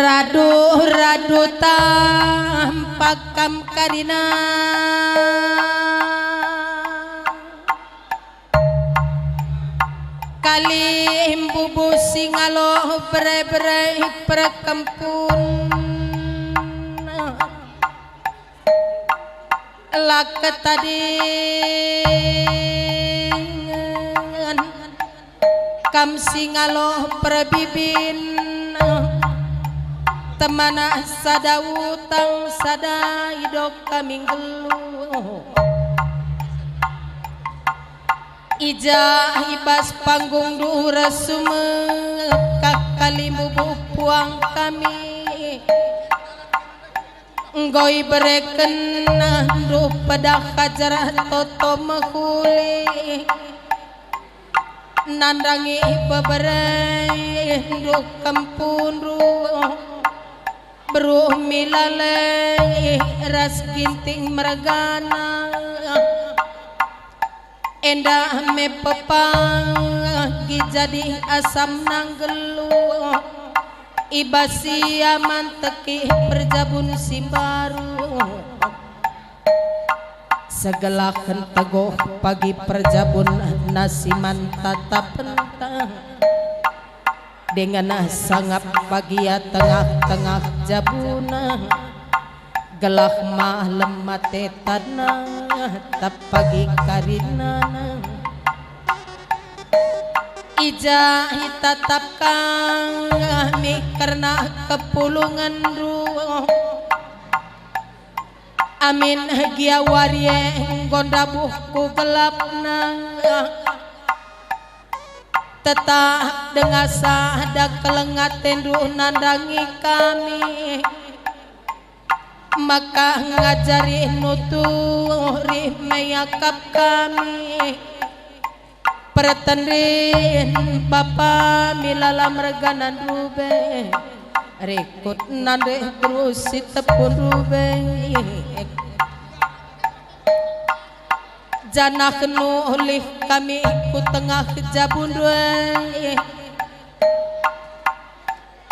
Radu tampakam karina kalim bubu singalo bre-bre perkempun lak tadi kam singalo perbibin temana sada utang sada idok kaming gelu ija ibas panggung dura sumekak kalimbu puang kami ngoy bereken duh pada kajar toto mahuli nandangi beberei duh kampun ruh beruh milalei ras ginting mergana endah me pepang jadi asam nanggelu ibasi aman teki perjabun si baru segelakan teguh pagi perjabun nasiman tatap pentang dengan sangap bagia tengah-tengah jabuna gelah malam mate tanah tap pagi karinana ija hitatap kami karena kepulungan ruh amin gia warie gondabuhku gelapna tetap dengan sahada kelengat tendu nandangi kami maka ngajari nuturi meyakap kami pertendin bapa milala merganan rube rekut nande berusi tepun rube janah nulih kami ku tengah jabun due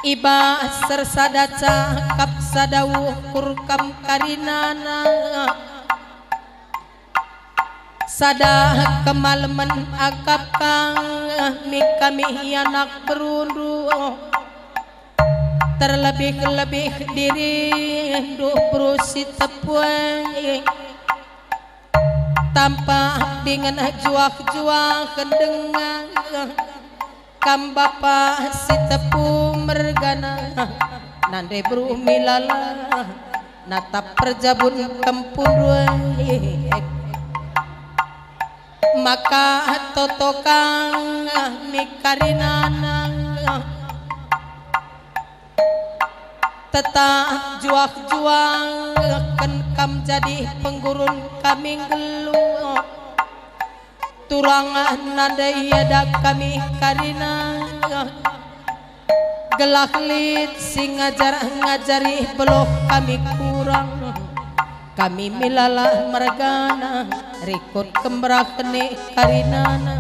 iba sersada cakap sadawu kurkam karinana sada kemalaman akap kami anak berundu terlebih-lebih diri duh berusi tepuan tanpa dengan juak-juak kendengan kam bapa si tepu mergana nande brumilala natap perjabun kempun maka totokang mikarinana tetap juak-juak kam jadi penggurun kami gelu turangan nada iada kami karina gelah lit sing ngajari beloh kami kurang kami milala mergana rikut kembrah kene karinana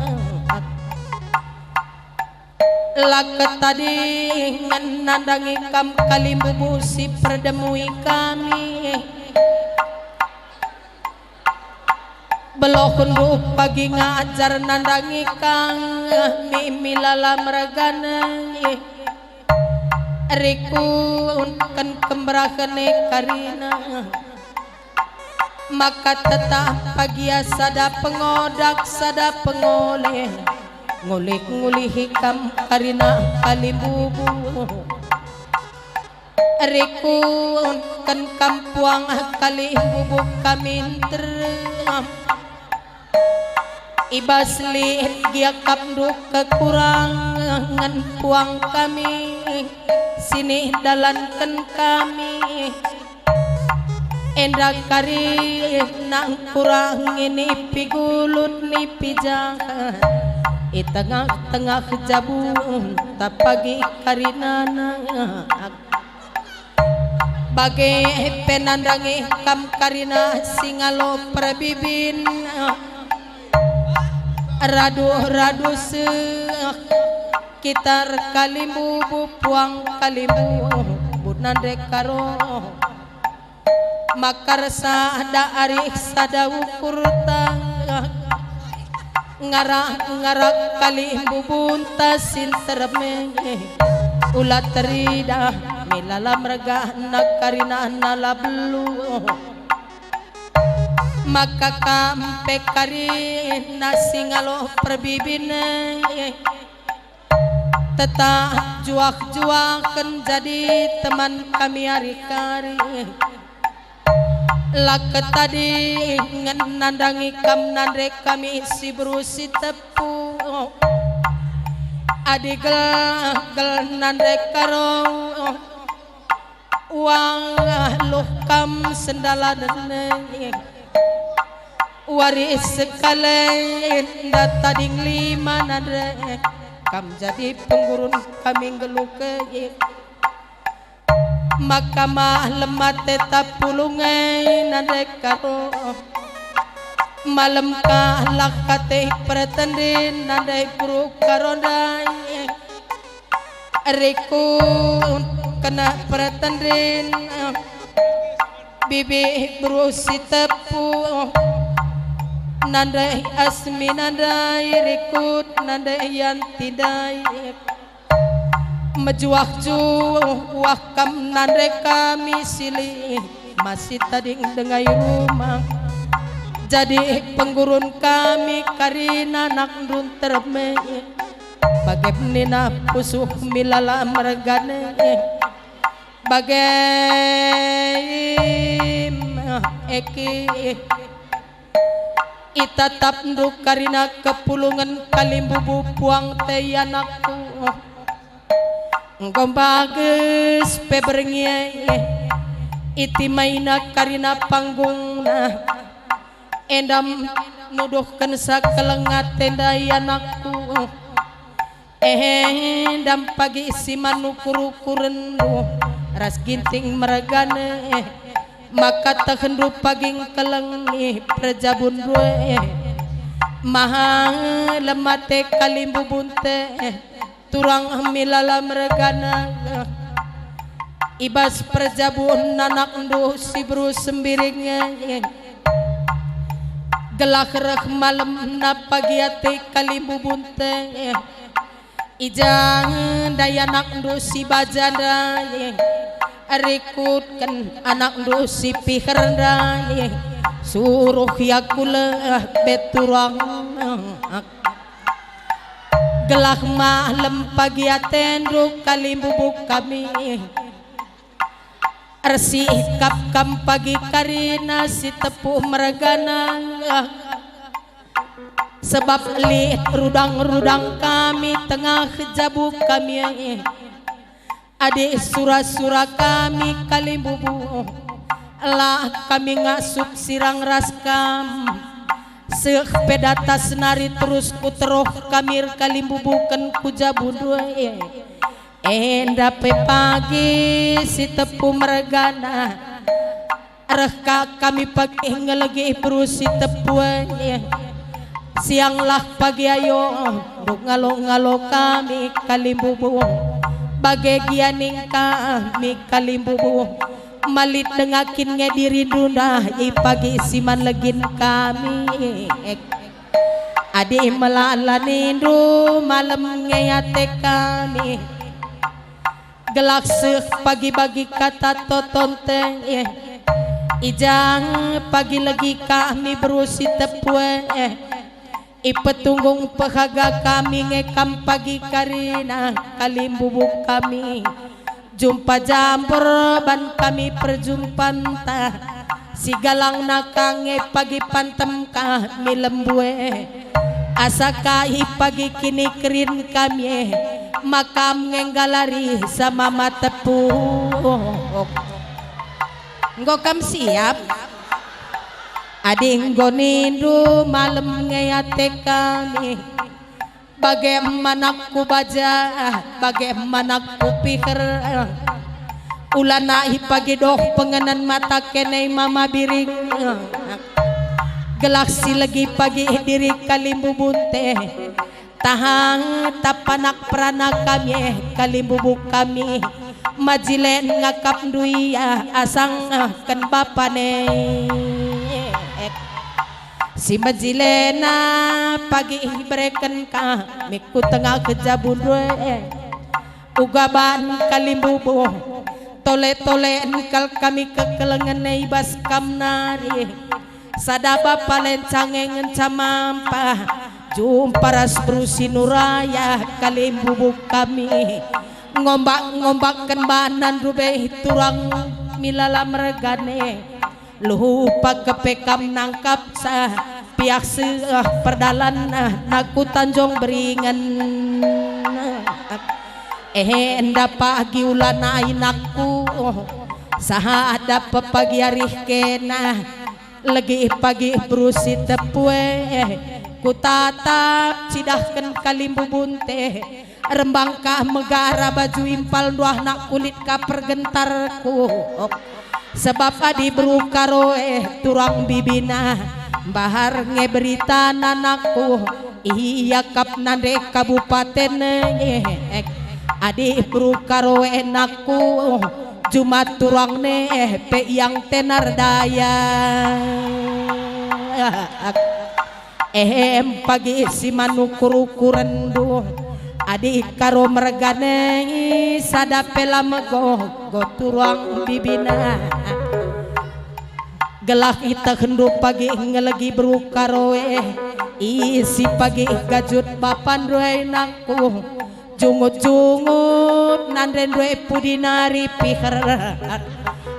laket tadi nandangi kam kalimbu busi perdemui kami beloh kunduh pagi ngajar nandangi kang milala meragana rikun kan kembrah kene karina maka tetap pagi sada pengodak sada pengoleh ngulik ngulihi kam karina kalibubu rikun kan kampuang kali bubuk kami teram ibasli gia kapdu kekurangan puang kami sini dalankan kami endak kari nang kurang ini pigulut ni pijakan i tengah-tengah jabun tak pagi karinana bagai penandangi kam karina singalo perbibin radu sekitar kalimbu puang kalimbu nande karo makarsa da ari sada ukurta ngara kali bubunta sinterme ulat terida milalam rega nakarina nalablu maka kampe kari nasingalo perbibine tetap juak-juakan jadi teman kami hari-hari laka tadi ngenandangi kam nandre kami si berusi tepu adi gel nandre karo uang luh kam sendala dene waris sekali datading lima nandre kam jadi penggurun kami ngeluke maka mah lemah tetap pulungai nandai karo malam kalah kate pretendin nandai puru karondai riku kena pretendin bibi berusi tepu nandai asmi nandai rikut nandai yang tidai mejuak juak kam nandai kami silih masih tadi dengai rumah jadi penggurun kami karina nak dun terme bagai penina pusuh milala mergane bagai eki itatap nduk karina kepulungan kalimbubu puang teh anakku ngombages peberengye iti maina karina panggungna endam nuduhkeun sakelengat tenda anakku endam pagi si manukuru-kuren ras ginting meregane maka tehendu paging kelengi prejabun due maha lemate kalimbu bunte turang milala meregana ibas prejabun nanak ndu si bru sembiringnya gelak rek malam na pagi ate kalimbu bunte ijang dayanak ndu si bajanda arikutkan anak dosi piherda suruh yakula beturang gelah malam pagi atendru kalimbubuk kami arsi kap kam pagi karina si tepuh meregana sebab lihat rudang-rudang kami tengah jabuk kami adik surah-surah kami kalimbubu lah kami ngasup sirang raskam sepeda senari terus kuteroh kamir kalimbubuken kujabudu endape pagi si tepu meregana reka kami pagi ngelegi perus si tepu sianglah pagi ayo duk ngalo-ngalo kami kalimbubu bagianing kami kalimbubu malit dengakin ngediri dunda ipagi siman legin kami adi melalanindu malam ngeyate kami gelak pagi-bagi kata totonte ijang pagi lagi kami berusi tepue ipetunggung pehaga kami ngekam pagi karina kalimbubuk kami jumpa jambor ban kami perjumpan ta si galang nakange pagi pantem kami lembue asa kai pagi kini kerin kami makam ngenggalari sama matepu ngokam siap ading gonindu malam ngeyate kami bagaimana ku baca bagaimana ku pikir ulana pagi doh pengenan mata kene mama biring galaksi lagi pagi diri kalimbu bunte tahang tapanak perana kami kalimbu kami majilen ngakap duya asang kan bapane si majilena pagi bereken ka miku tengah kejabun ugaban kalimbubo tole-tole kal kami kekelengan ibas kamnari sadaba palencangeng camampa jumparas brusinuraya kalimbubuk kami ngombak-ngombakkan banan rubeh turang milala mergane lupa kepekam nangkap sa pihak perdalan naku tanjong beringan enda pagi ulana inakku saha ada pepagi arih kena lagi pagi berusi tepue ku tatap cidahkan kalimbu bunte rembangkah megara baju impal dua nak kulit ka pergentarku sebab adi berukaro turang bibina bahar ngeberita nanakku iya kap nande kabupaten adi berukaro enakku jumat turang pe yang tenar daya pagi si manukuru rendu adik karo mergane sadapela mego go turang bibina gelah kita hendu pagi ngelagi berukaroe isi pagi gajut bapan doe nangku jungut-jungut nanden doe pudinari pihar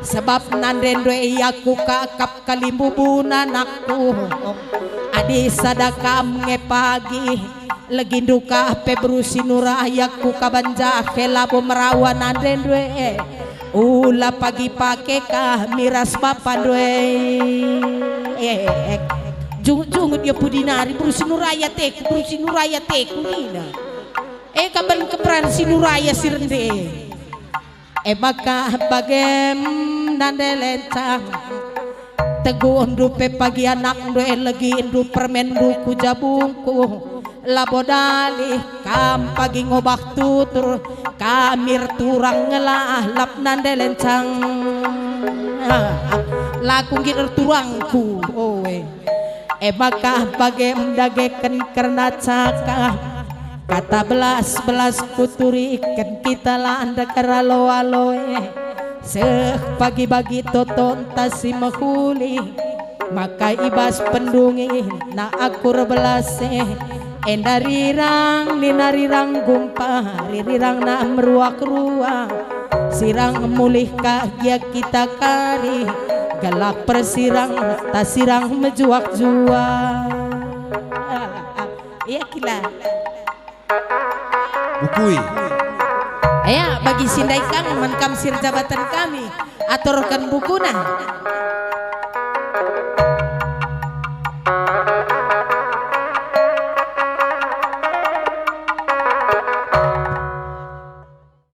sebab nanden doe yaku kakap kalimbubuna nakku adi sadakam ngepagi lagi duka ape berusi nurayaku kabanja kelabo merawan anden dwe ula pagi pake kah miras bapan dwe jungut ya pudinari berusi nuraya teku nina kaban keperan si nuraya sirende maka bagem nande lencang teguh dupe pagi anak dwe lagi indu permen duku jabungku labodali kam pagi ngobak tutur kamir turang ngelah lap nande lencang laku gider turangku maka bagem dageken karena cakah kata belas kuturi ikan kita lah anda keralo-aloe seh pagi-bagi toton tasi mahuli maka ibas pendungi na akur belase endarirang ninarirang gumpah rirang na meruak-ruak sirang mulih kahya kita kari galak persirang tasirang mejuak-juak iya kila bukui bagi sindai kang menkam sir jabatan kami aturkan bukuna